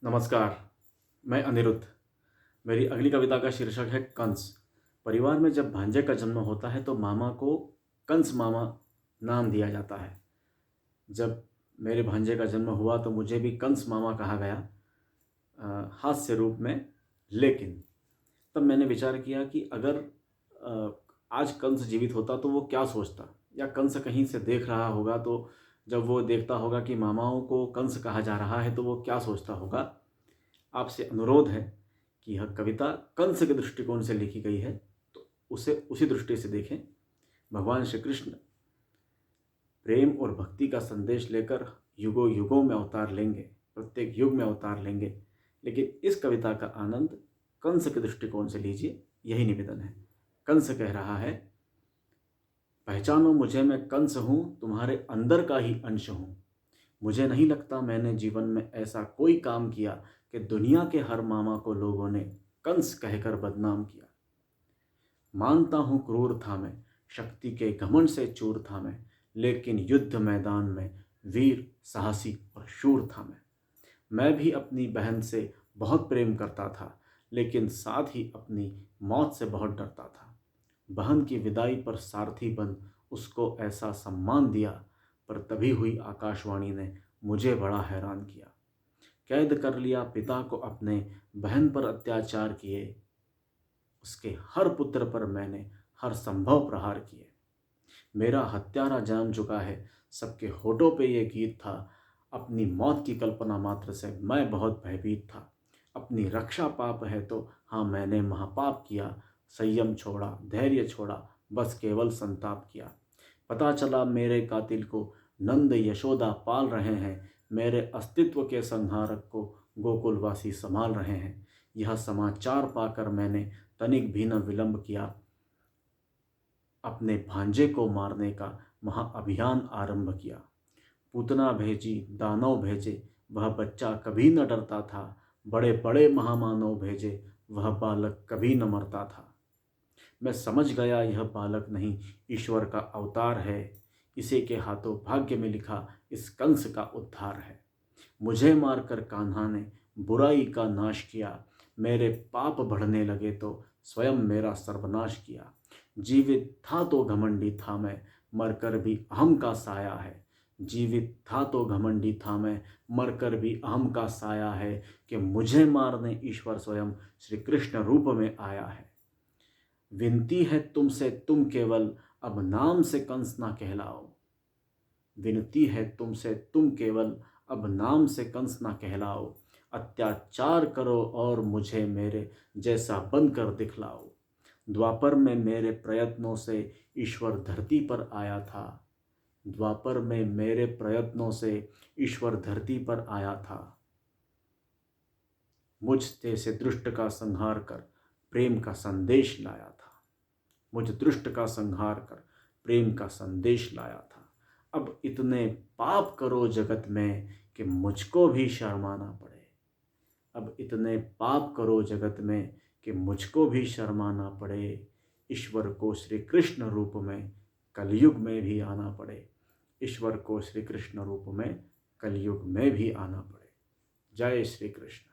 नमस्कार, मैं अनिरुद्ध। मेरी अगली कविता का शीर्षक है कंस। परिवार में जब भांजे का जन्म होता है तो मामा को कंस मामा नाम दिया जाता है। जब मेरे भांजे का जन्म हुआ तो मुझे भी कंस मामा कहा गया, हास्य रूप में। लेकिन तब मैंने विचार किया कि अगर आज कंस जीवित होता तो वो क्या सोचता, या कंस कहीं से देख रहा होगा तो जब वो देखता होगा कि मामाओं को कंस कहा जा रहा है तो वो क्या सोचता होगा। आपसे अनुरोध है कि यह कविता कंस के दृष्टिकोण से लिखी गई है, तो उसे उसी दृष्टि से देखें। भगवान श्री कृष्ण प्रेम और भक्ति का संदेश लेकर युगों युगों में अवतार लेंगे, प्रत्येक युग में अवतार लेंगे, लेकिन इस कविता का आनंद कंस के दृष्टिकोण से लीजिए, यही निवेदन है। कंस कह रहा है, पहचानो मुझे, मैं कंस हूँ, तुम्हारे अंदर का ही अंश हूँ। मुझे नहीं लगता मैंने जीवन में ऐसा कोई काम किया कि दुनिया के हर मामा को लोगों ने कंस कहकर बदनाम किया। मानता हूँ क्रूर था मैं, शक्ति के घमंड से चूर था मैं, लेकिन युद्ध मैदान में वीर साहसी और शूर था मैं भी अपनी बहन से बहुत प्रेम करता था, लेकिन साथ ही अपनी मौत से बहुत डरता था। बहन की विदाई पर सारथी बन उसको ऐसा सम्मान दिया, पर तभी हुई आकाशवाणी ने मुझे बड़ा हैरान किया। कैद कर लिया पिता को अपने, बहन पर अत्याचार किए, उसके हर पुत्र पर मैंने हर संभव प्रहार किए। मेरा हत्यारा जान चुका है, सबके होठों पे ये गीत था। अपनी मौत की कल्पना मात्र से मैं बहुत भयभीत था। अपनी रक्षा पाप है तो हाँ, मैंने महापाप किया। संयम छोड़ा, धैर्य छोड़ा, बस केवल संताप किया। पता चला मेरे कातिल को नंद यशोदा पाल रहे हैं, मेरे अस्तित्व के संहारक को गोकुलवासी संभाल रहे हैं। यह समाचार पाकर मैंने तनिक भी न विलंब किया, अपने भांजे को मारने का महाअभियान आरंभ किया। पूतना भेजी, दानव भेजे, वह बच्चा कभी न डरता था। बड़े बड़े महामानव भेजे, वह बालक कभी न मरता था। मैं समझ गया यह बालक नहीं, ईश्वर का अवतार है। इसी के हाथों भाग्य में लिखा इस कंस का उद्धार है। मुझे मारकर कान्हा ने बुराई का नाश किया। मेरे पाप बढ़ने लगे तो स्वयं मेरा सर्वनाश किया। जीवित था तो घमंडी था मैं, मरकर भी अहम का साया है। जीवित था तो घमंडी था मैं, मरकर भी अहम का साया है, कि मुझे मारने ईश्वर स्वयं श्री कृष्ण रूप में आया है। विनती है तुमसे तुम केवल, अब नाम से कंस ना कहलाओ। विनती है तुमसे तुम केवल, अब नाम से कंस ना कहलाओ। अत्याचार करो और मुझे मेरे जैसा बनकर दिखलाओ। द्वापर में मेरे प्रयत्नों से ईश्वर धरती पर आया था। द्वापर में मेरे प्रयत्नों से ईश्वर धरती पर आया था। मुझ जैसे दुष्ट का संहार कर प्रेम का संदेश लाया था। मुझ दुष्ट का संहार कर प्रेम का संदेश लाया था। अब इतने पाप करो जगत में कि मुझको भी शर्माना पड़े। अब इतने पाप करो जगत में कि मुझको भी शर्माना पड़े। ईश्वर को श्री कृष्ण रूप में कलयुग में भी आना पड़े। ईश्वर को श्री कृष्ण रूप में कलयुग में भी आना पड़े। जय श्री कृष्ण।